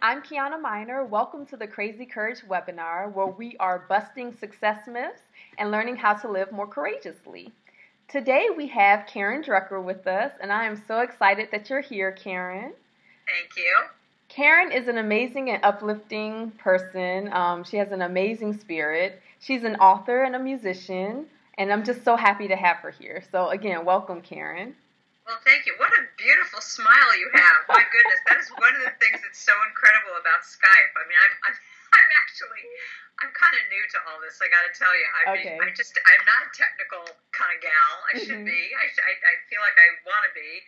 I'm Kiana Miner. Welcome to the Crazy Courage webinar, where we are busting success myths and learning how to live more courageously. Today we have Karen Drucker with us, and I am so excited that you're here, Karen. Thank you. Karen is an amazing and uplifting person. She has an amazing spirit. She's an author and a musician, and I'm just so happy to have her here. So again, welcome, Karen. Well, thank you. What a beautiful smile you have. My goodness, that is one of the things that's so incredible about Skype. I mean, I'm kind of new to all this. I got to tell you. I'm not a technical kind of gal. I should be. I feel like I want to be.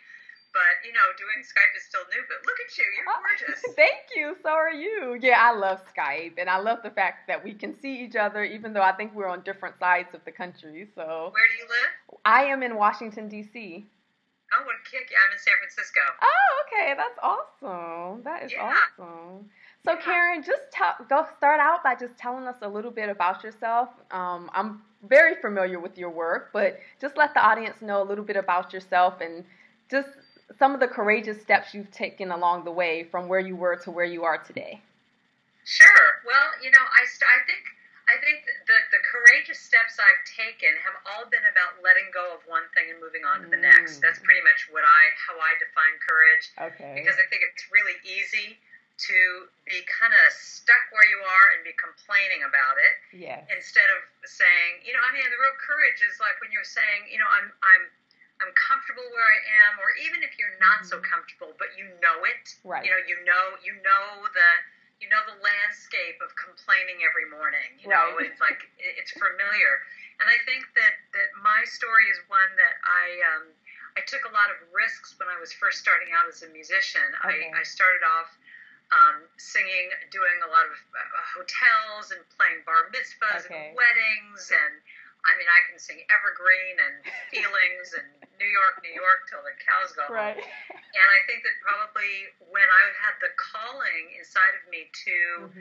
But, doing Skype is still new. But look at you. You're gorgeous. Thank you. So are you. Yeah, I love Skype. And I love the fact that we can see each other, even though I think we're on different sides of the country. So, where do you live? I am in Washington, D.C. Oh, what a kick. I'm in San Francisco. Oh, okay. That's awesome. That is awesome. So, Karen, just start out by just telling us a little bit about yourself. I'm very familiar with your work, but just let the audience know a little bit about yourself and just some of the courageous steps you've taken along the way from where you were to where you are today. Sure. Well, I think the courageous steps I've taken have all been about letting go of one thing and moving on to the next. That's pretty much how I define courage. Okay. Because I think it's really easy to be kind of stuck where you are and be complaining about it. Yeah. Instead of saying, the real courage is like when you're saying, I'm comfortable where I am, or even if you're not so comfortable, but you know it. Right. You know the landscape of complaining every morning. It's like it's familiar. And I think that my story is one that I took a lot of risks when I was first starting out as a musician. Okay. I started off singing, doing a lot of hotels and playing bar mitzvahs and weddings, and I can sing Evergreen and Feelings and New York till the cows go home. Right. And I think that probably when I had the calling inside of me to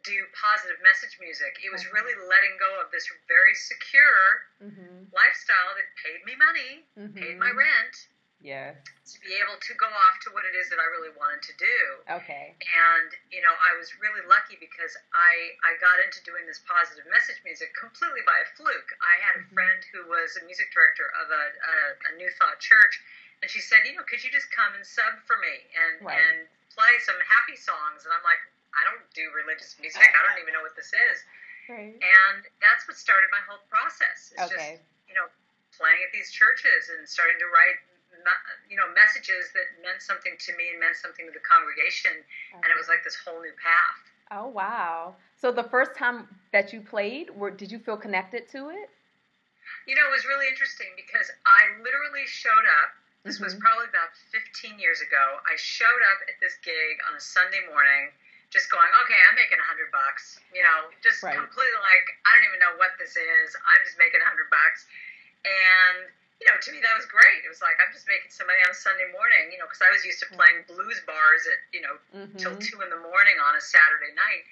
do positive message music, it was really letting go of this very secure lifestyle that paid me money, paid my rent. Yes. To be able to go off to what it is that I really wanted to do. Okay. And, I was really lucky because I got into doing this positive message music completely by a fluke. I had a friend who was a music director of a New Thought church, and she said, could you just come and sub for me and play some happy songs? And I'm like, I don't do religious music. I don't even know what this is. Right. And that's what started my whole process. It's just, playing at these churches and starting to write messages that meant something to me and meant something to the congregation, and it was like this whole new path. Oh, wow. So the first time that you played, did you feel connected to it? It was really interesting because I literally showed up. This was probably about 15 years ago. I showed up at this gig on a Sunday morning just going, okay, I'm making $100, just completely like, I don't even know what this is. I'm just making $100. And to me, that was great. It was like, I'm just making some money on a Sunday morning, because I was used to playing blues bars at, till 2 in the morning on a Saturday night.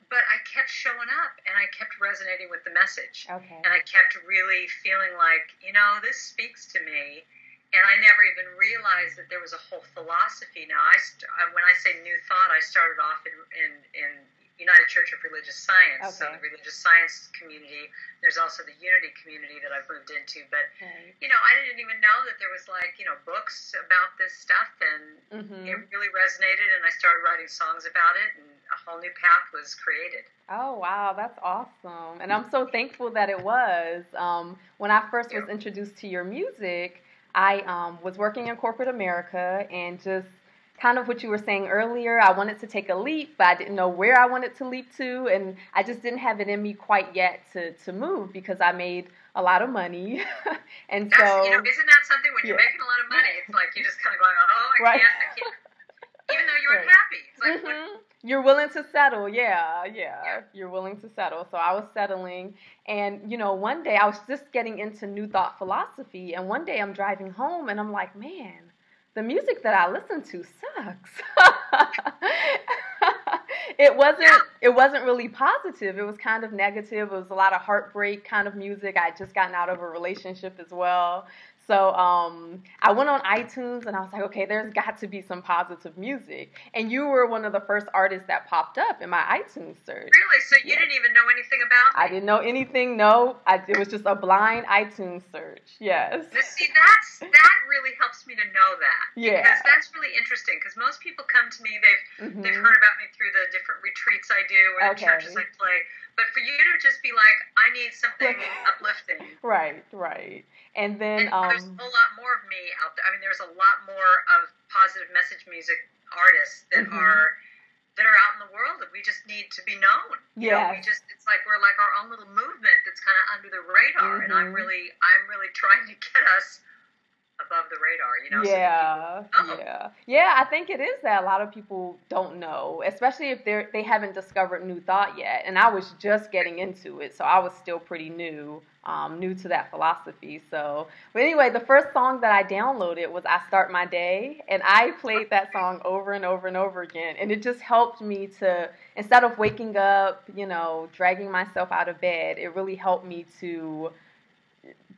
But I kept showing up, and I kept resonating with the message. Okay. And I kept really feeling like, this speaks to me. And I never even realized that there was a whole philosophy. Now, when I say New Thought, I started off in United Church of Religious Science, so the religious science community. There's also the Unity community that I've moved into. But, I didn't even know that there was, books about this stuff, and it really resonated, and I started writing songs about it, and a whole new path was created. Oh, wow, that's awesome. And I'm so thankful that it was. When I first was introduced to your music, I was working in corporate America, and just kind of what you were saying earlier, I wanted to take a leap, but I didn't know where I wanted to leap to, and I just didn't have it in me quite yet to move because I made a lot of money. And so, isn't that something when you're making a lot of money? It's like you're just kind of going, I can't. Even though you weren't happy. It's like, you're willing to settle, yeah. You're willing to settle. So I was settling, and one day I was just getting into New Thought philosophy, and one day I'm driving home, and I'm like, man, the music that I listen to sucks. It wasn't really positive. It was kind of negative. It was a lot of heartbreak kind of music. I had just gotten out of a relationship as well. So I went on iTunes and I was like, okay, there's got to be some positive music. And you were one of the first artists that popped up in my iTunes search. Really? So you didn't even know anything about me? I didn't know anything. No, it was just a blind iTunes search. Yes. Now, see, that really helps me to know that. Yeah. Because that's really interesting. Because most people come to me, they've heard about me through the different retreats I do or the churches I play. But for you to just be like, I need something uplifting. Right. And then there's a whole lot more of me out there. I mean, there's a lot more of positive message music artists that are out in the world, and we just need to be known. Yeah. It's like we're like our own little movement that's kind of under the radar, and I'm really trying to get us above the radar, Yeah, I think it is that a lot of people don't know, especially if they haven't discovered New Thought yet. And I was just getting into it, so I was still pretty new to that philosophy. So, but anyway, the first song that I downloaded was "I Start My Day," and I played that song over and over and over again, and it just helped me to, instead of waking up, dragging myself out of bed, it really helped me to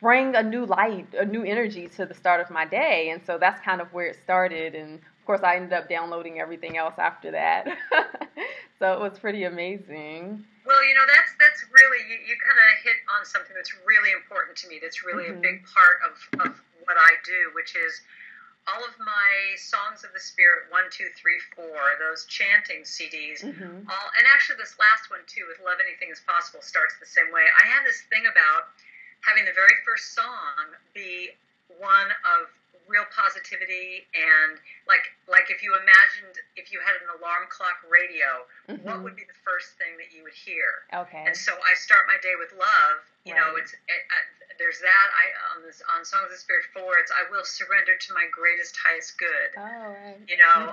bring a new light, a new energy to the start of my day. And so that's kind of where it started. And of course, I ended up downloading everything else after that. So it was pretty amazing. Well, that's really, you kind of hit on something that's really important to me. That's really a big part of what I do, which is all of my Songs of the Spirit, 1, 2, 3, 4, those chanting CDs, and actually this last one too, with Love Anything Is Possible, starts the same way. I have this thing about having the very first song be one of real positivity, and like if you imagined, if you had an alarm clock radio, what would be the first thing that you would hear? Okay. And so I start my day with love. There's that. On Songs of the Spirit 4, it's I will surrender to my greatest, highest good. Oh, right.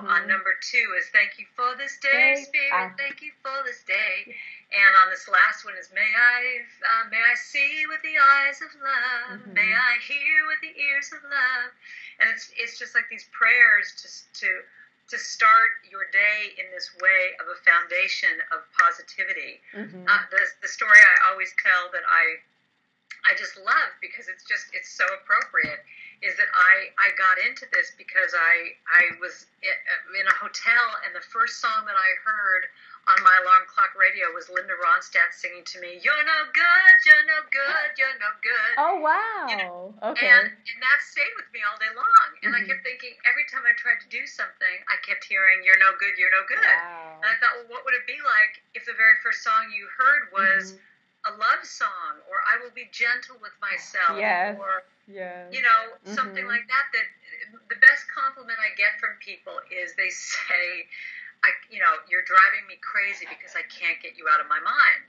On number 2 is thank you for this day, Spirit. Thank you for this day. And on this last one is may I see with the eyes of love, may I hear with the ears of love. And it's just like these prayers to start your day in this way of a foundation of positivity. The story I always tell that I just love, because it's so appropriate, is that I got into this because I was in a hotel, and the first song that I heard on my alarm clock radio was Linda Ronstadt singing to me, "You're no good, you're no good, you're no good." Oh, wow. Okay. And that stayed with me all day long. And I kept thinking, every time I tried to do something, I kept hearing, "You're no good, you're no good." Wow. And I thought, well, what would it be like if the very first song you heard was a love song, or I will be gentle with myself, or something like that. That the best compliment I get from people is they say, you're driving me crazy because I can't get you out of my mind.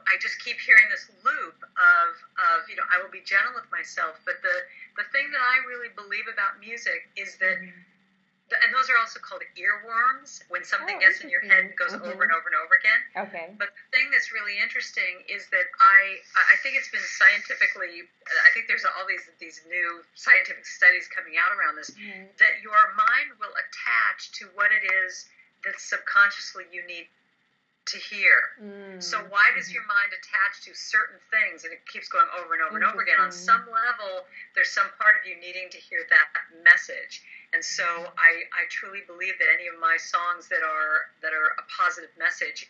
I just keep hearing this loop of I will be gentle with myself. But the thing that I really believe about music is that and those are also called earworms, when something gets in your head and goes over and over and over again. Okay. But the thing that's really interesting is that I think it's been scientifically, I think there's all these new scientific studies coming out around this, that your mind will attach to what it is that subconsciously you need to hear. So why does your mind attach to certain things, and it keeps going over and over and over again? On some level, there's some part of you needing to hear that message. And so I truly believe that any of my songs that are a positive message,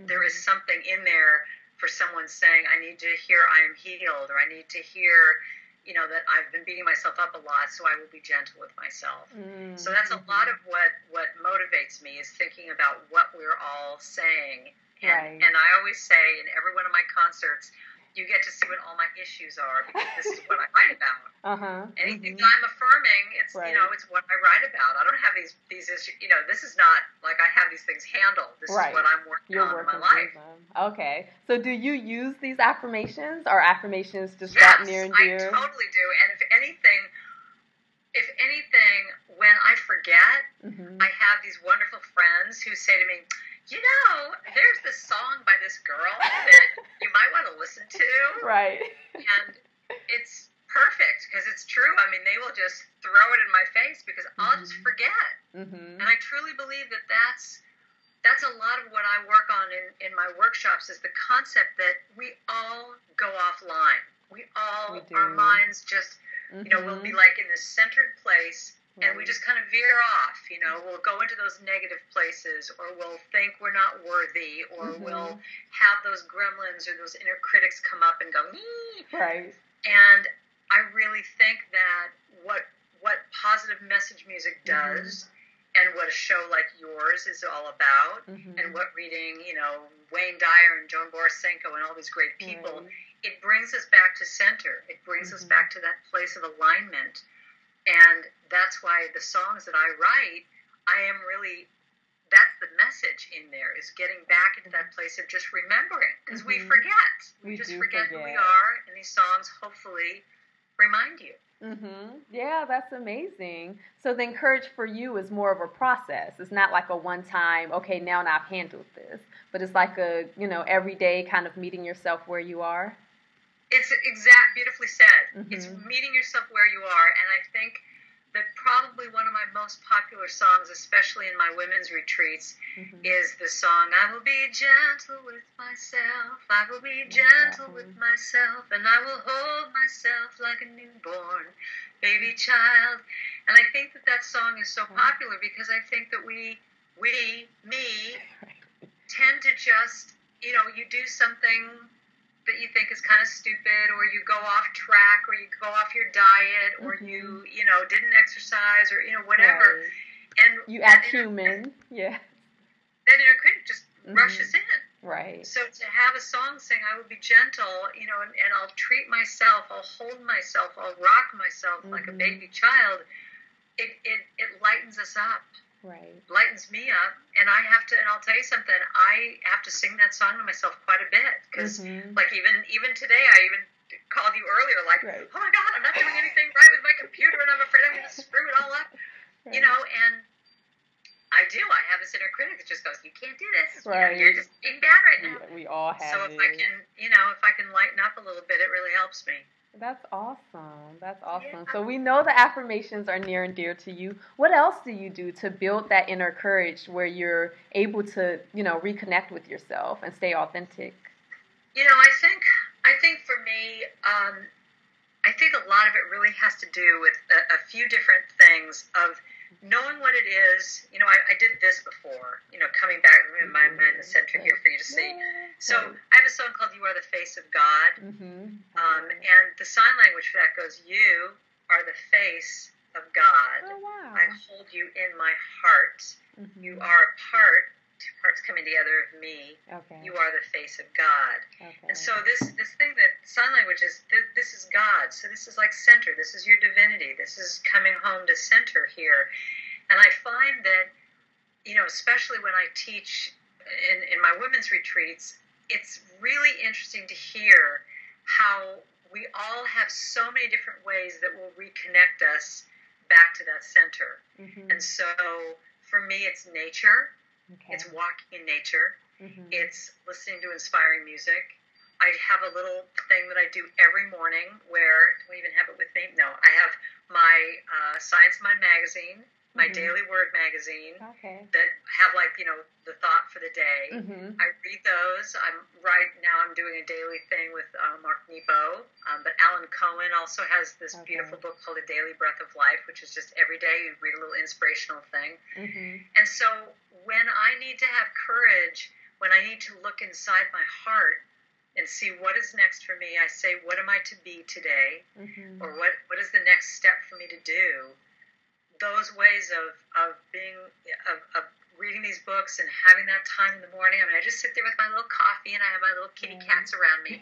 there is something in there for someone saying, I need to hear I am healed, or I need to hear that I've been beating myself up a lot, so I will be gentle with myself. So that's a lot of what motivates me, is thinking about what we're all saying. And I always say in every one of my concerts, you get to see what all my issues are, because this is what I write about. Anything that I'm affirming, it's it's what I write about. I don't have these issues. This is not like I have these things handled. This is what I'm working on in my life. Okay. So do you use these affirmations? Or affirmations just got near and dear? I totally do. And if anything, when I forget, I have these wonderful friends who say to me, there's this song by this girl that you might want to listen to. Right. And it's perfect, because it's true. I mean, they will just throw it in my face because I'll just forget. And I truly believe that that's a lot of what I work on in my workshops, is the concept that we all go offline. Our minds just We'll be like in this centered place, and we just kind of veer off. We'll go into those negative places, or we'll think we're not worthy, or we'll have those gremlins or those inner critics come up and go, ee! Right. And I really think that what positive message music does, and what a show like yours is all about, and what reading, Wayne Dyer and Joan Borisenko and all these great people, it brings us back to center. It brings us back to that place of alignment. And that's why the songs that I write, that's the message in there, is getting back into that place of just remembering. Because we forget. We just forget who we are, and these songs hopefully remind you. Yeah, that's amazing. So the encourage for you is more of a process. It's not like a one-time, okay, now I've handled this. But it's like a, everyday kind of meeting yourself where you are. It's beautifully said. It's meeting yourself where you are. And I think that probably one of my most popular songs, especially in my women's retreats, is the song, I will be gentle with myself, I will be gentle with myself, and I will hold myself like a newborn baby child. And I think that song is so popular because I think that me, tend to just, you do something that you think is kind of stupid, or you go off track, or you go off your diet, or you didn't exercise, or whatever, and you act human. That inner critic just rushes in. Right. So to have a song saying, I will be gentle, and I'll treat myself, I'll hold myself, I'll rock myself like a baby child, it lightens us up. Right. Lightens me up, and I'll tell you something, I have to sing that song to myself quite a bit, because like even today, I even called you earlier, like, oh my God, I'm not doing anything right with my computer, and I'm afraid I'm going to screw it all up, and I have this inner critic that just goes, you can't do this, you're just being bad right now. We all have so if I can lighten up a little bit, it really helps me. That's awesome. Yeah. So we know the affirmations are near and dear to you. What else do you do to build that inner courage where you're able to, reconnect with yourself and stay authentic? I think for me, I think a lot of it really has to do with a few different things of knowing what it is. I did this before, coming back in my in the center here for you to see. So I have a song called You Are the Face of God. And the sign language for that goes, you are the face of God. Oh, wow. I hold you in my heart. You are a part. Two parts coming together of me. Okay. You are the face of God. Okay. And so this thing that sign language is, this is God. So this is like center. This is your divinity. This is coming home to center here. And I find that, especially when I teach in my women's retreats, it's really interesting to hear how we all have so many different ways that will reconnect us back to that center. And so for me, it's nature. Okay. It's walking in nature. It's listening to inspiring music. I have a little thing that I do every morning where, do I even have it with me? No, I have my Science Mind magazine, my Daily Word magazine, that have the thought for the day. I read those. I'm doing a daily thing with Mark Nepo, but Alan Cohen also has this beautiful book called A Daily Breath of Life, which is just every day you read a little inspirational thing. And so when I need to have courage, when I need to look inside my heart and see what is next for me, I say, what am I to be today? Or what is the next step for me to do? Those ways of reading these books and having that time in the morning. I just sit there with my little coffee and I have my little kitty cats around me.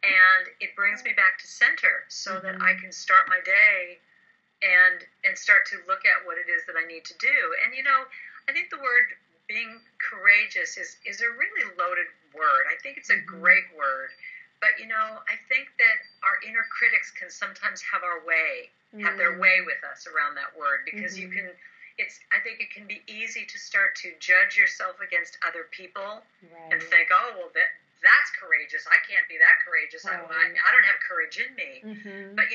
And it brings me back to center so that I can start my day and start to look at what it is that I need to do. And, I think the word being courageous is a really loaded word. I think it's a great word. But, I think that our inner critics can sometimes have their way with us around that word, because I think it can be easy to start to judge yourself against other people and think, oh, well, that's courageous. I can't be that courageous. I don't have courage in me. But,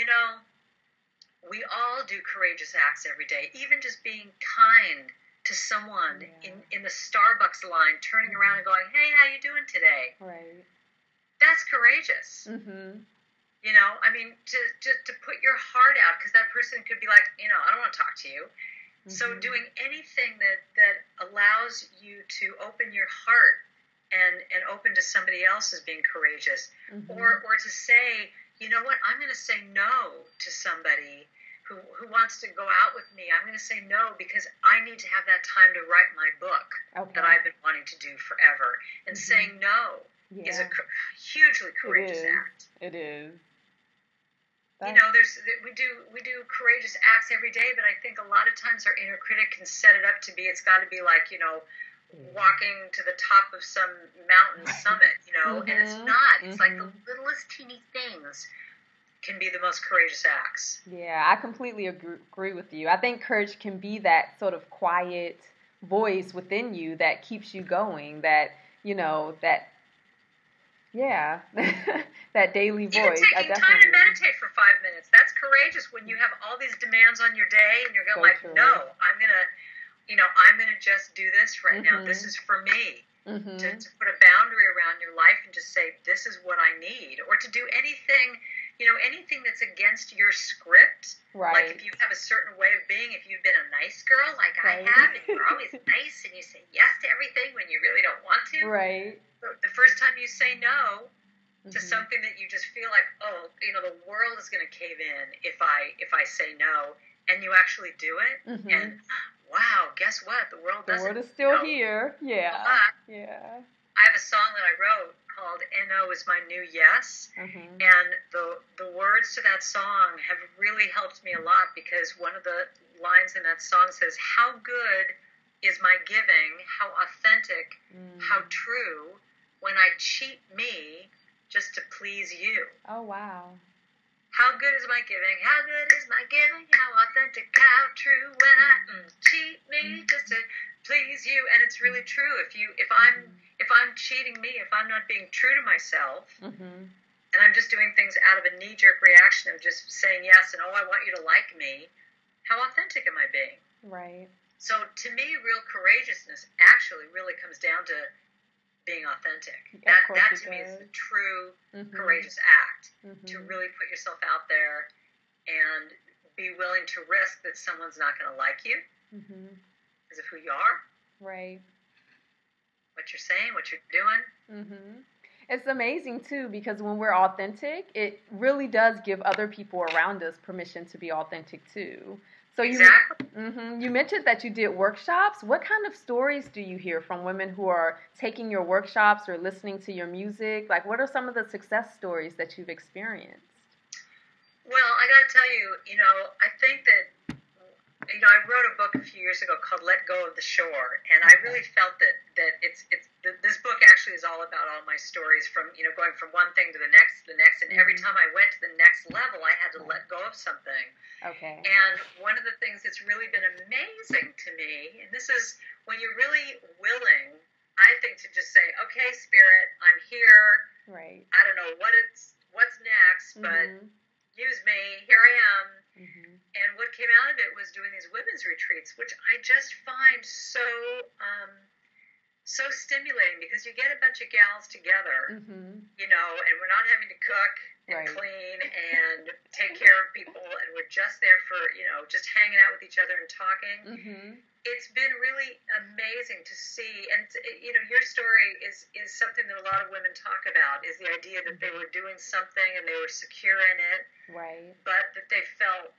we all do courageous acts every day, even just being kind to someone in the Starbucks line, turning around and going, hey, how you doing today? Right. That's courageous. You know, I mean, to put your heart out, because that person could be like, I don't want to talk to you. So doing anything that allows you to open your heart and open to somebody else as being courageous, or to say, you know what, I'm going to say no to somebody who wants to go out with me. I'm going to say no because I need to have that time to write my book that I've been wanting to do forever. And saying no is a hugely courageous act. It is. You know, we do courageous acts every day, but I think a lot of times our inner critic can set it up to be, it's got to be like, walking to the top of some mountain summit, and it's not. It's like the littlest teeny things can be the most courageous acts. Yeah, I completely agree with you. I think courage can be that sort of quiet voice within you that keeps you going, that that daily voice. Even taking time to meditate for 5 minutes, that's courageous when you have all these demands on your day and you're going no, I'm gonna just do this right now. This is for me. To put a boundary around your life and just say, this is what I need. Or to do anything, anything that's against your script. Right. Like if you have a certain way of being, if you've been a nice girl like I have, and you're always nice and you say yes to everything when you really don't want to. Right. The first time you say no to something that you just feel like, the world is going to cave in if I say no, and you actually do it, and wow, guess what? The world is still here. Yeah. Yeah. I have a song that I wrote called "No is My New Yes," and the words to that song have really helped me a lot, because one of the lines in that song says, "How good is my giving? How authentic? How true? When I cheat me just to please you." Oh, wow. How good is my giving? How good is my giving? How authentic, how true, when I cheat me just to please you. And it's really true. If I'm cheating me, if I'm not being true to myself, and I'm just doing things out of a knee-jerk reaction of just saying yes and I want you to like me, how authentic am I being? Right. So to me, real courageousness actually really comes down to being authentic. That to me is the true courageous act, to really put yourself out there and be willing to risk that someone's not going to like you because of who you are. Right. What you're saying, what you're doing. It's amazing too, because when we're authentic, it really does give other people around us permission to be authentic too. So exactly. You mentioned that you did workshops. What kind of stories do you hear from women who are taking your workshops or listening to your music? Like, what are some of the success stories that you've experienced? Well, I got to tell you, I think that, I wrote a book a few years ago called Let Go of the Shore, and I really felt that this book actually is all about all my stories from, going from one thing to the next, and every time I went to the next level, I had to let go of something. Okay. And one of the things that's really been amazing to me, and this is when you're really willing, I think, to just say, okay, Spirit, I'm here. Right. I don't know what's next, but use me. Here I am. And what came out of it was doing these women's retreats, which I just find so stimulating, because you get a bunch of gals together, and we're not having to cook and clean and take care of people, and we're just there for, just hanging out with each other and talking. It's been really amazing to see, and your story is something that a lot of women talk about, is the idea that they were doing something and they were secure in it, but that they felt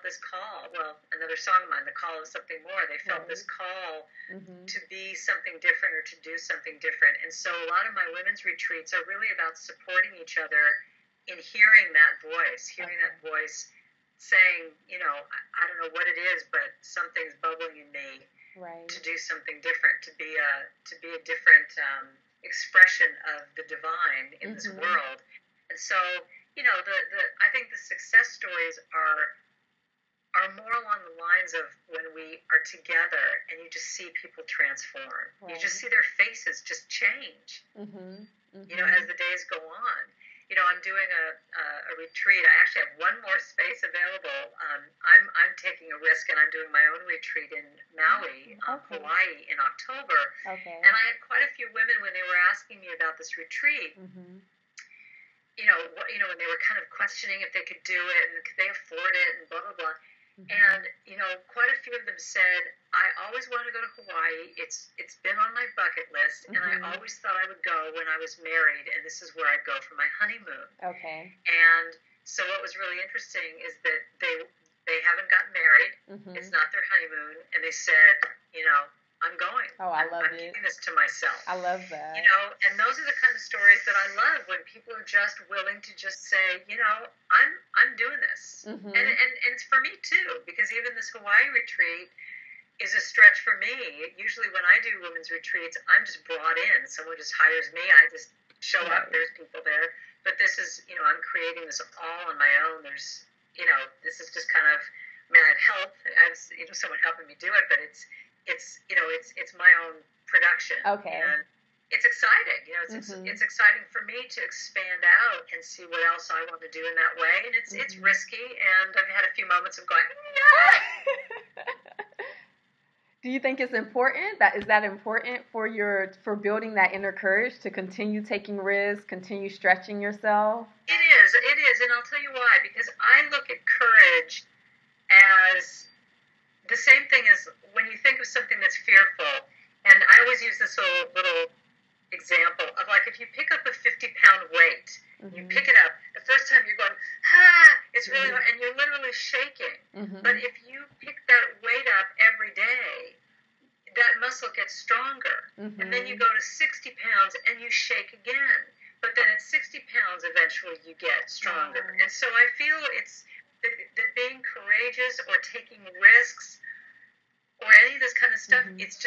this call. Well, another song of mine, The Call of Something More. They felt this call to be something different, or to do something different. And so a lot of my women's retreats are really about supporting each other in hearing that voice saying, I don't know what it is, but something's bubbling in me to do something different, to be a different expression of the divine in this world. And so, I think the success stories are more along the lines of when we are together and you just see people transform. You just see their faces just change, as the days go on. I'm doing a retreat. I actually have one more space available. I'm taking a risk, and I'm doing my own retreat in Maui, Hawaii, in October. And I had quite a few women when they were asking me about this retreat. when they were kind of questioning if they could do it and could they afford it and blah, blah, blah. And, quite a few of them said, I always wanted to go to Hawaii. It's been on my bucket list, and I always thought I would go when I was married, and this is where I'd go for my honeymoon. Okay. And so what was really interesting is that they haven't gotten married. It's not their honeymoon, and they said, I'm going. Oh, I'm keeping this to myself. I love that. And those are the kind of stories that I love, when people are just willing to just say, I'm doing this. And it's for me too, because even this Hawaii retreat is a stretch for me. Usually when I do women's retreats, I'm just brought in. Someone just hires me. I just show up. There's people there. But this is, I'm creating this all on my own. There's, this is just kind of, I have help. I have, someone helping me do it, but it's my own production. Okay. And it's exciting. It's exciting for me to expand out and see what else I want to do in that way. And it's risky, and I've had a few moments of going, yeah. Do you think it's important? Is that important for building that inner courage to continue taking risks, continue stretching yourself? It is, and I'll tell you why. Because I look at courage as the same thing as when you think of something that's fearful. And I always use this little example of, like, if you pick up a 50-pound weight, you pick it up, the first time you're going, it's really hard, and you're literally shaking. But if you pick that weight up every day, that muscle gets stronger. And then you go to 60 pounds and you shake again. But then at 60 pounds, eventually you get stronger. And so I feel it's that being courageous or taking risks or any of this kind of stuff, it's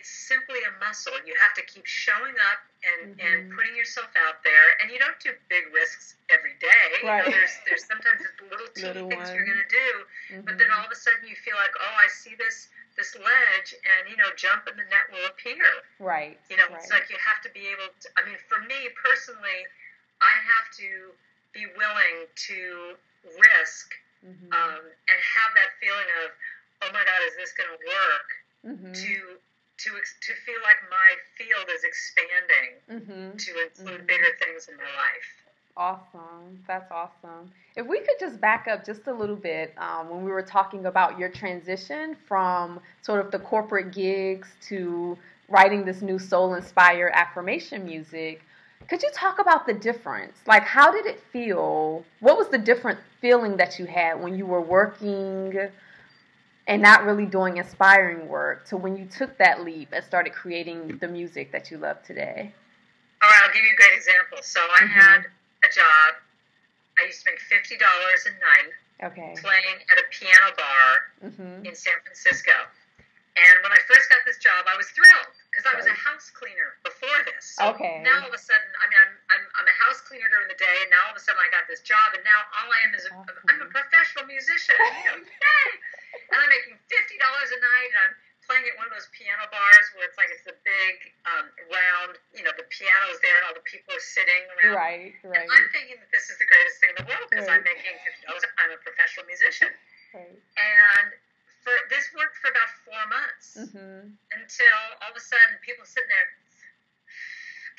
simply a muscle. You have to keep showing up and putting yourself out there. And you don't do big risks every day. Right. There's sometimes little teeny things you're going to do, but then all of a sudden you feel like, oh, I see this ledge, and jump and the net will appear. Right. It's like you have to be able to. I mean, for me personally, I have to be willing to risk and have that feeling of, oh my God, is this going to work? To feel like my field is expanding to include bigger things in my life. Awesome. That's awesome. If we could just back up just a little bit, when we were talking about your transition from sort of the corporate gigs to writing this new soul-inspired affirmation music, could you talk about the difference? Like, how did it feel? What was the different feeling that you had when you were working and not really doing inspiring work to when you took that leap and started creating the music that you love today? All right, I'll give you a great example. So I had a job. I used to make $50 a night playing at a piano bar in San Francisco. And when I first got this job, I was thrilled because I was a house cleaner before this. So now all of a sudden, I mean, I'm a house cleaner during the day, and now all of a sudden I got this job, and now all I am is I'm a professional musician. Yay! And I'm making $50 a night, and I'm playing at one of those piano bars where it's a big round, the piano's there and all the people are sitting around. Right. And I'm thinking that this is the greatest thing in the world because I'm making $50. I'm a professional musician. Right. And this worked for about 4 months until all of a sudden people are sitting there,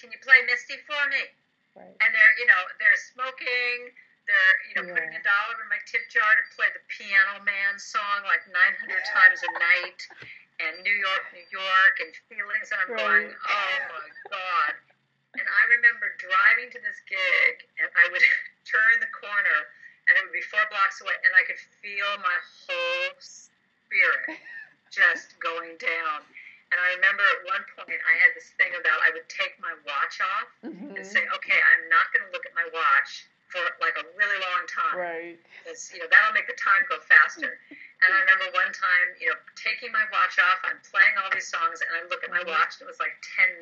can you play Misty for me? Right. And they're smoking. They're putting $1 in my tip jar to play the Piano Man song 900 times a night, and New York, and feelings. And I'm going, oh my God. And I remember driving to this gig, and I would turn the corner, and it would be 4 blocks away, and I could feel my whole spirit just going down. And I remember at one point I had this thing about I would take my watch off and say, okay, I'm not going to look at my watch for a really long time. Right. Because, that'll make the time go faster. And I remember one time, taking my watch off, I'm playing all these songs, and I look at my watch, and it was 10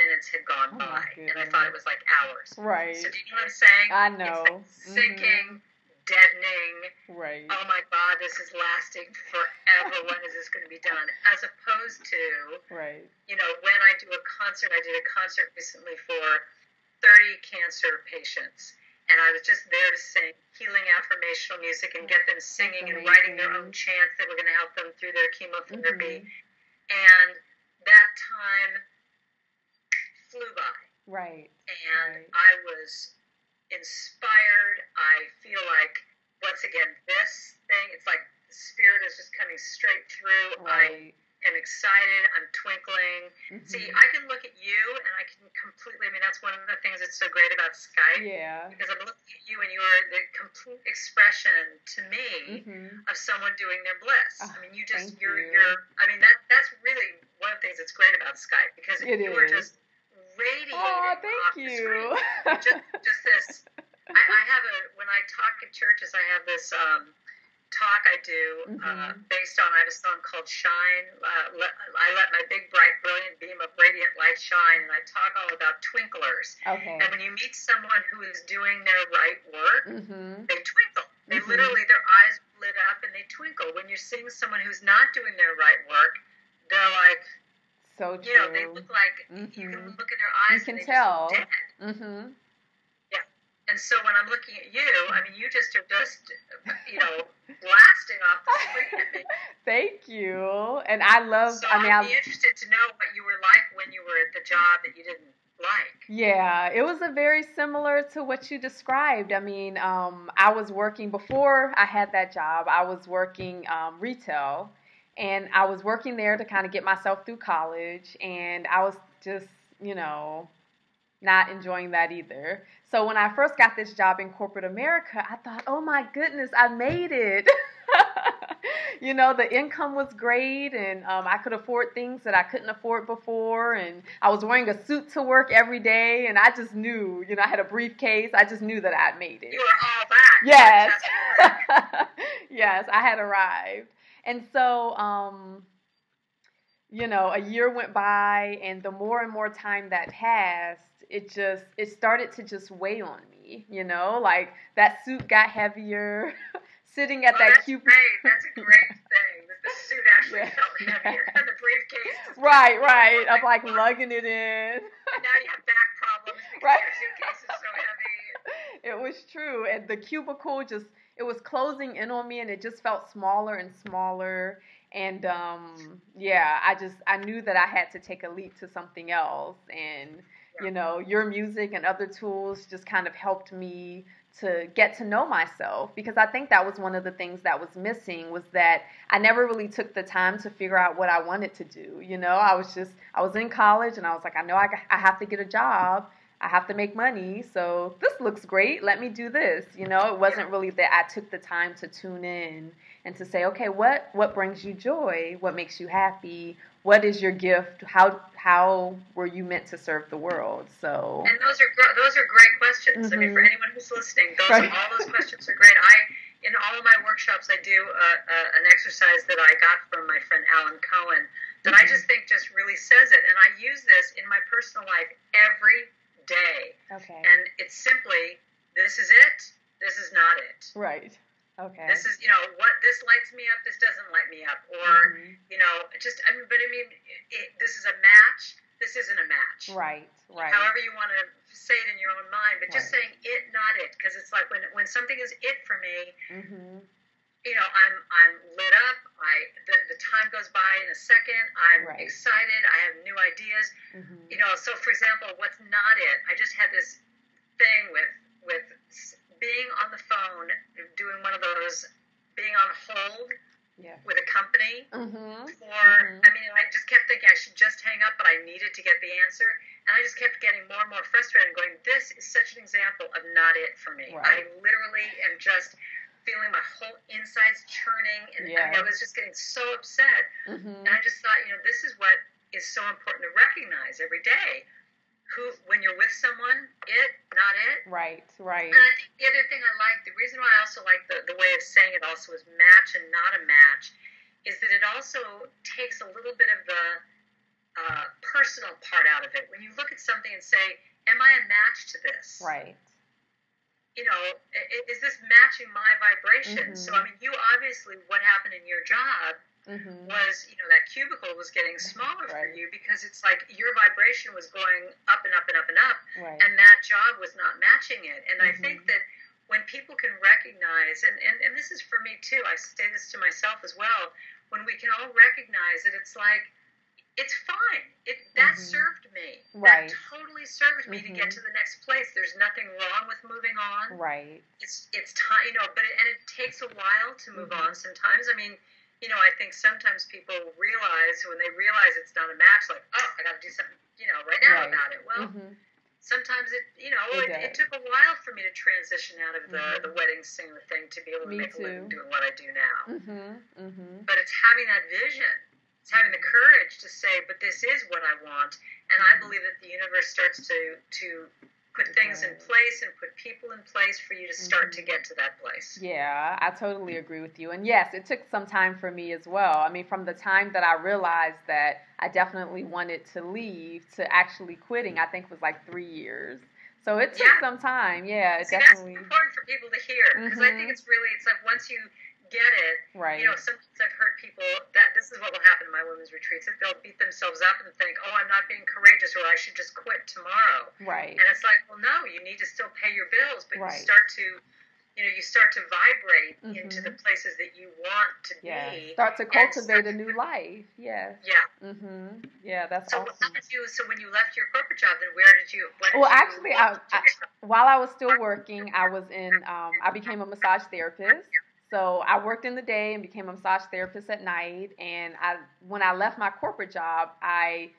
minutes had gone by. And I thought it was hours. Right. So do you know what I'm saying? I know. It's sinking, deadening. Right. Oh my God, this is lasting forever. When is this going to be done? As opposed to, when I do a concert, I did a concert recently for 30 cancer patients. And I was just there to sing healing affirmational music and get them singing and writing their own chants that were going to help them through their chemotherapy. And that time flew by. Right. And I was inspired. I feel like, once again, this thing, it's like the spirit is just coming straight through. Right. I am excited. I'm twinkling. Mm-hmm. See, I can look at you and I can completely, I mean, that's one of the things that's so great about Skype. Yeah. Because I'm looking at you and you are the complete expression to me of someone doing their bliss. I mean, you just, you're, I mean, that's really one of the things that's great about Skype, because you are just radiating off the screen. Just this, I have when I talk at churches, I have this talk I do based on, I have a song called Shine. I let my big, bright, brilliant beam of radiant light shine, and I talk all about twinklers. Okay. And when you meet someone who is doing their right work, they twinkle. They literally, their eyes lit up and they twinkle. When you're seeing someone who's not doing their right work, they're like, so true. You know, they look like, you can look in their eyes and they tell. just look dead. Yeah. And so when I'm looking at you, I mean, you just are just, you know, blasting off the screen at me. Thank you. And I love, so I'd be interested to know what you were like when you were at the job that you didn't like. Yeah, it was a very similar to what you described. I mean, I was working, before I had that job, I was working retail. And I was working there to kind of get myself through college, and I was just, you know, not enjoying that either. So when I first got this job in corporate America, I thought, oh my goodness, I made it. You know, the income was great, and I could afford things that I couldn't afford before, and I was wearing a suit to work every day, and I just knew, you know, I had a briefcase. I just knew that I'd made it. You were all that. Yes. Yes, I had arrived. And so, you know, a year went by, and the more and more time that passed, it started to just weigh on me, you know, like that suit got heavier, sitting at that cubicle. That's a great thing, that the suit actually felt heavier, and the briefcase. Right. I'm like lugging it in. And now you have back problems because your suitcase is so heavy. It was true, and the cubicle it was closing in on me, and it just felt smaller and smaller. And I knew that I had to take a leap to something else. And you know, your music and other tools just kind of helped me to get to know myself, because I think that was one of the things that was missing, was that I never really took the time to figure out what I wanted to do. You know, I was in college, and I was like, I know I have to get a job. I have to make money, so this looks great. Let me do this. You know, it wasn't really that I took the time to tune in and to say, okay, what brings you joy? What makes you happy? What is your gift? How were you meant to serve the world? So. And those are great questions. I mean, for anyone who's listening, all those questions are great. In all of my workshops, I do an exercise that I got from my friend Alan Cohen that I just think just really says it, and I use this in my personal life every day. Okay. And it's simply, this is it, this is not it. Right. Okay. This is, you know, what, this lights me up, this doesn't light me up. Or, you know, this is a match, this isn't a match. Right. However you want to say it in your own mind, but just saying it, not it. Because it's like when something is it for me, you know, I'm lit up. The time goes by in a second. I'm excited. I have new ideas. You know, so for example, what's not it? I just had this thing with being on the phone, doing one of those, being on hold with a company I mean, I just kept thinking I should just hang up, but I needed to get the answer. And I just kept getting more and more frustrated and going, this is such an example of not it for me. I literally am just feeling my whole insides churning, and I was just getting so upset. And I just thought, you know, this is what is so important to recognize every day. When you're with someone, it, not it. Right. And I think the other thing I like, the reason why I also like the way of saying it also is match and not a match, is that it also takes a little bit of the personal part out of it. When you look at something and say, am I a match to this? Right. You know, is this matching my vibration? So, I mean, you obviously, what happened in your job was, you know, that cubicle was getting smaller for you, because it's like your vibration was going up and up and up and up, and that job was not matching it. And I think that when people can recognize, and this is for me too, I say this to myself as well, when we can all recognize that it's like, it's fine. That served me. Right. That totally served me to get to the next place. There's nothing wrong with moving on. Right. It's time, but it takes a while to move on sometimes. I mean, I think sometimes people realize when they realize it's not a match, like, oh, I got to do something, right now about it. Well, sometimes it took a while for me to transition out of the wedding singer thing to be able to make a living doing what I do now. But it's having that vision. It's having the courage to say, but this is what I want. And I believe that the universe starts to put things in place and put people in place for you to start to get to that place. Yeah, I totally agree with you. And yes, it took some time for me as well. I mean, from the time that I realized that I definitely wanted to leave to actually quitting, I think was like 3 years. So it took some time. Yeah, it definitely. That's important for people to hear, because I think it's like once you get it, sometimes I've heard people that this is what will happen in my women's retreats, that they'll beat themselves up and think, oh, I'm not being courageous, or I should just quit tomorrow. Right. And it's like, well, no, you need to still pay your bills, but you start to vibrate into the places that you want to be. Start to cultivate a new life. Yes. Yeah. Yeah, that's so awesome. So when you left your corporate job, then where did you? Actually, while I was still working, I was I became a massage therapist. So I worked in the day and became a massage therapist at night. And when I left my corporate job, I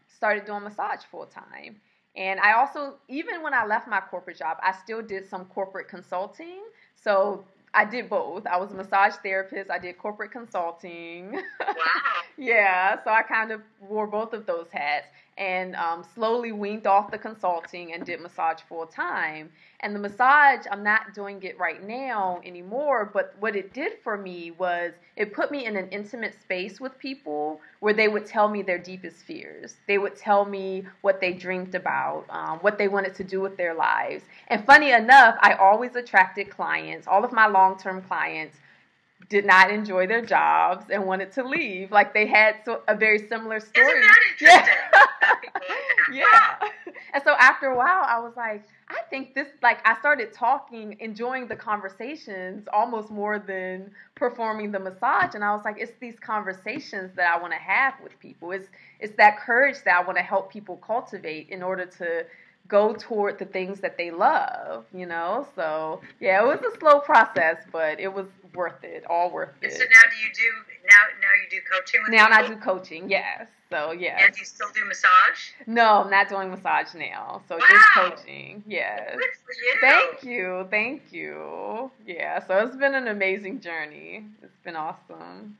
started doing massage full time. And I also, even when I left my corporate job, I still did some corporate consulting. So I did both. I was a massage therapist. I did corporate consulting. Wow. Yeah, so I kind of wore both of those hats and slowly weaned off the consulting and did massage full time. And the massage, I'm not doing it right now anymore, but what it did for me was it put me in an intimate space with people where they would tell me their deepest fears. They would tell me what they dreamed about, what they wanted to do with their lives. And funny enough, I always attracted clients. All of my long-term clients did not enjoy their jobs and wanted to leave. Like they had a very similar story. Isn't that interesting? Yeah. And so after a while, I was like, I think this, I started talking, enjoying the conversations almost more than performing the massage. And I was like, it's these conversations that I want to have with people. It's that courage that I want to help people cultivate in order to go toward the things that they love, So, yeah, it was a slow process, but it was worth it, all worth it. And so now you do coaching with people? Now I do coaching, yes. So, yes. And you still do massage? No, I'm not doing massage now. So wow. Just coaching, yes. Good for you. Thank you. Yeah, so it's been an amazing journey. It's been awesome.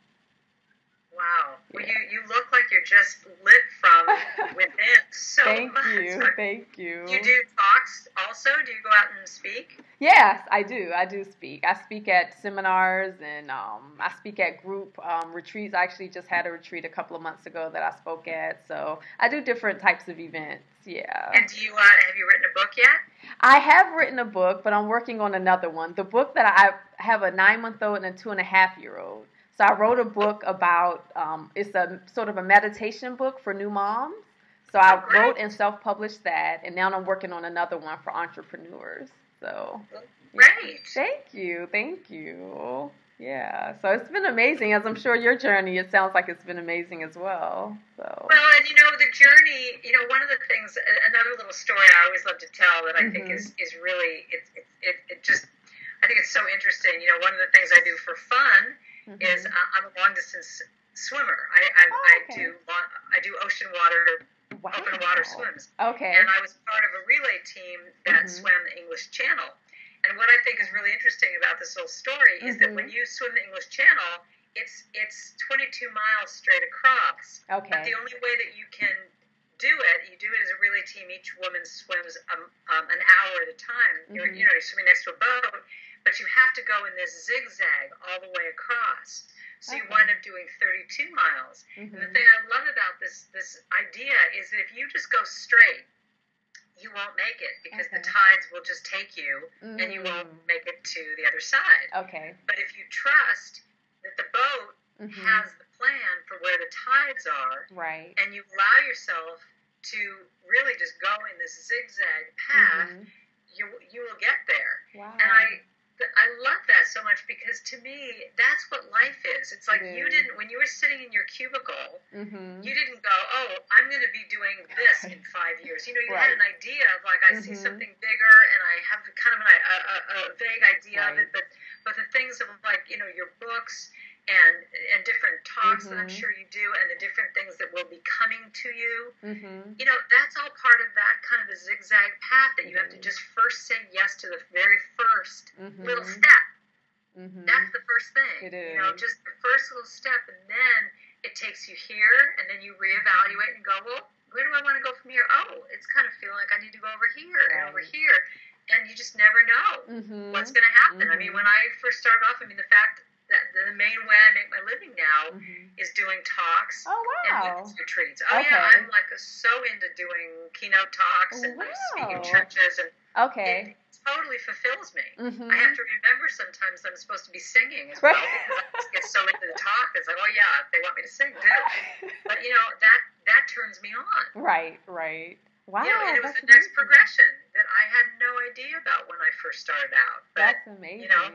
Wow. Well, you look like you're just lit from within so much. Thank you. You do talks also? Do you go out and speak? Yes, I do. I do speak. I speak at seminars and I speak at group retreats. I actually just had a retreat a couple of months ago that I spoke at. So I do different types of events. Yeah. And do you have you written a book yet? I have written a book, but I'm working on another one. The book that I have a 9-month-old and a 2.5-year-old. So I wrote a book about, it's a sort of a meditation book for new moms. So I wrote and self-published that, and now I'm working on another one for entrepreneurs. So, great. Thank you. Yeah, so it's been amazing. As I'm sure your journey, it sounds like it's been amazing as well. So. Well, and the journey, one of the things, another little story I always love to tell that I think is really, it just, I think it's so interesting. One of the things I do for fun is I'm a long distance swimmer. I do ocean water, open water swims. Okay. And I was part of a relay team that swam the English Channel. And what I think is really interesting about this whole story is that when you swim the English Channel, it's 22 miles straight across. Okay. But the only way that you can do it, you do it as a relay team. Each woman swims an hour at a time. You're swimming next to a boat. But you have to go in this zigzag all the way across. So you wind up doing 32 miles. And the thing I love about this idea is that if you just go straight, you won't make it because the tides will just take you and you won't make it to the other side. Okay. But if you trust that the boat has the plan for where the tides are, right, and you allow yourself to really just go in this zigzag path, you will get there. Wow. And I love that so much because to me, that's what life is. It's like you didn't, when you were sitting in your cubicle, you didn't go, oh, I'm going to be doing this in 5 years. You know, you had an idea of like, I see something bigger and I have kind of a vague idea of it, but the things of like, you know, your books and different talks that I'm sure you do and the different things that will be coming to you, you know, that's all part of that kind of a zigzag path that you have to just first say yes to the very first little step. That's the first thing. It is. You know, just the first little step, and then it takes you here, and then you reevaluate and go, well, where do I want to go from here? Oh, it's kind of feeling like I need to go over here and over here. And you just never know what's going to happen. I mean, when I first started off, I mean, the fact that the main way I make my living now is doing talks and women's retreats. Oh, yeah, I'm like so into doing keynote talks and speaking churches. And it totally fulfills me. I have to remember sometimes I'm supposed to be singing as well because I just get so into the talk. It's like, oh, yeah, they want me to sing, do. But, you know, that turns me on. Right. Wow. You know, and it was the next progression that I had no idea about when I first started out. But, that's amazing. You know,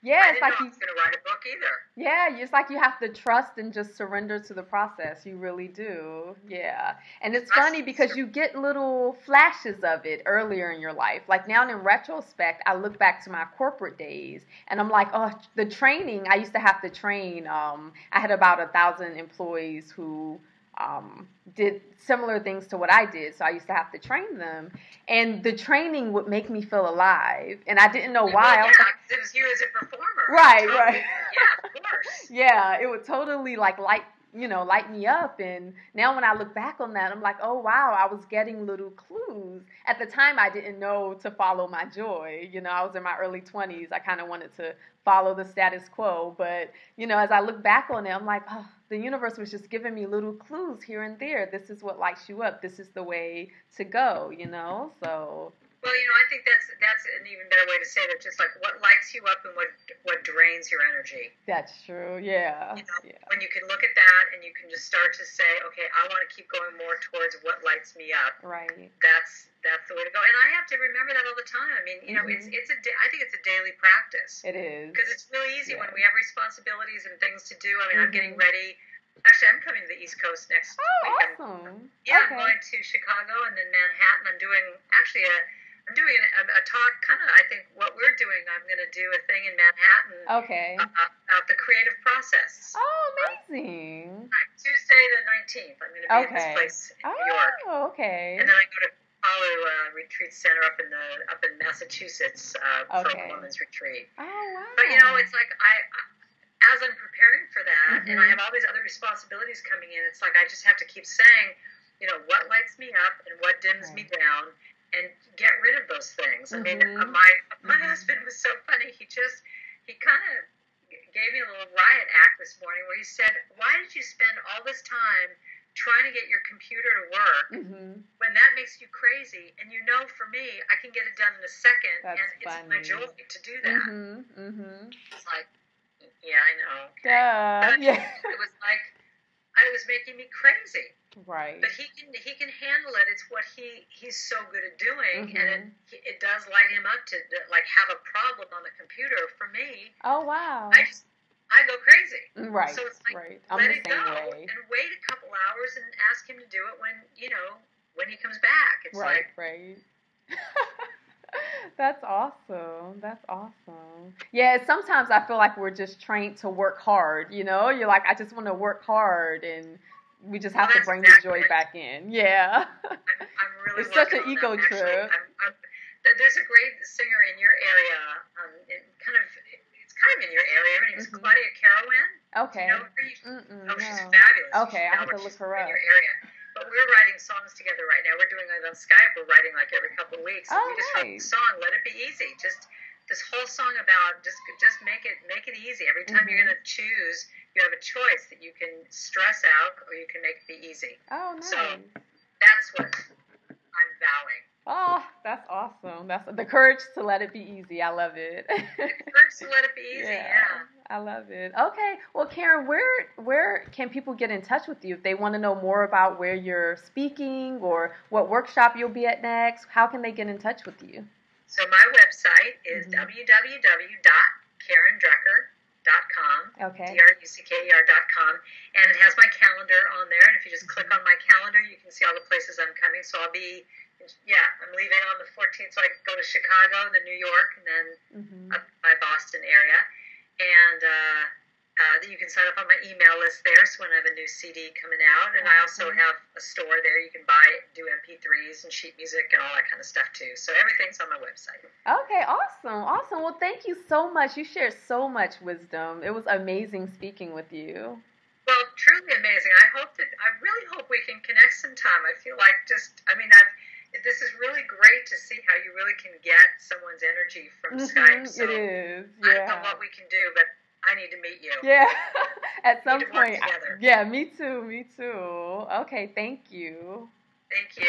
yeah, I it's didn't like know I was going to write a book either. Yeah, it's like you have to trust and just surrender to the process. You really do. Yeah. And it's funny because you get little flashes of it earlier in your life. Like now in retrospect, I look back to my corporate days and I'm like, oh, the training, I used to have to train. I had about 1,000 employees who did similar things to what I did. So I used to have to train them. And the training would make me feel alive. And I didn't know why. Well, yeah, it was you as a performer. Right. Yeah, of course. Yeah, it would totally like light me up. And now when I look back on that, I'm like, oh, wow, I was getting little clues. At the time, I didn't know to follow my joy. You know, I was in my early 20s. I kind of wanted to follow the status quo. But, you know, as I look back on it, I'm like, oh, the universe was just giving me little clues here and there. This is what lights you up. This is the way to go, you know, so. Well, you know, I think that's an even better way to say that. Just like what lights you up and what drains your energy. That's true. Yeah. You know, when you can look at that and you can just start to say, okay, I want to keep going more towards what lights me up. Right. That's the way to go. And I have to remember that all the time. I mean, you know, I think it's a daily practice. It is. Because it's really easy when we have responsibilities and things to do. I mean, I'm getting ready. Actually, I'm coming to the East Coast next week. Awesome. Yeah, I'm going to Chicago and then Manhattan. I'm doing a talk, kind of, I think, what we're doing. I'm going to do a thing in Manhattan about the creative process. Oh, amazing. Tuesday the 19th, I'm going to be at this place in New York. Oh, okay. And then I go to Palu Retreat Center up in Massachusetts for a women's retreat. Oh, wow. But, you know, it's like as I'm preparing for that, and I have all these other responsibilities coming in, it's like I just have to keep saying, you know, what lights me up and what dims me down, and get rid of those things. I mean, my husband was so funny. He kind of gave me a little riot act this morning where he said, why did you spend all this time trying to get your computer to work when that makes you crazy? And you know, for me, I can get it done in a second. That's and funny. It's my joy to do that. It's like, yeah, I know. Okay. But it was like, it was making me crazy. Right. But he can handle it. It's what he's so good at doing, and it does light him up to like have a problem on the computer. For me, oh wow, I go crazy. Right. So it's like right. let it go and wait a couple hours and ask him to do it when he comes back. It's right. That's awesome. Yeah, sometimes I feel like we're just trained to work hard, you know? You're like, I just want to work hard, and we just have to bring the joy back in. Yeah. I'm really it's such an ego trip. There's a great singer in your area. It's kind of in your area. Her name is Claudia Carowin. Okay. You know her? She's fabulous. Okay, I have to look her up. In your area. But we're writing songs together right now. We're doing it on Skype. We're writing like every couple of weeks. And we just wrote a song, Let It Be Easy. Just this whole song about just make it easy. Every time you're going to choose, you have a choice that you can stress out or you can make it be easy. Oh, nice. So that's what I'm vowing. Oh, that's awesome. That's the courage to let it be easy. I love it. The courage to let it be easy, yeah. I love it. Okay. Well, Karen, where can people get in touch with you if they want to know more about where you're speaking or what workshop you'll be at next? How can they get in touch with you? So my website is www.karendrucker.com, Okay. drucker.com, and it has my calendar on there. And if you just click on my calendar, you can see all the places I'm coming. So I'm leaving on the 14th, so I can go to Chicago, then New York, and then up by Boston area. And you can sign up on my email list there, so when I have a new CD coming out. And I also have a store there. You can do MP3s and sheet music and all that kind of stuff, too. So everything's on my website. Okay, awesome. Well, thank you so much. You shared so much wisdom. It was amazing speaking with you. Well, truly amazing. I really hope we can connect sometime. I feel like this is really great to see how you really can get someo's energy from Skype. So it is. Yeah. I don't know what we can do, but I need to meet you. Yeah. At some point. Work together. Yeah, me too. Okay, thank you. Thank you.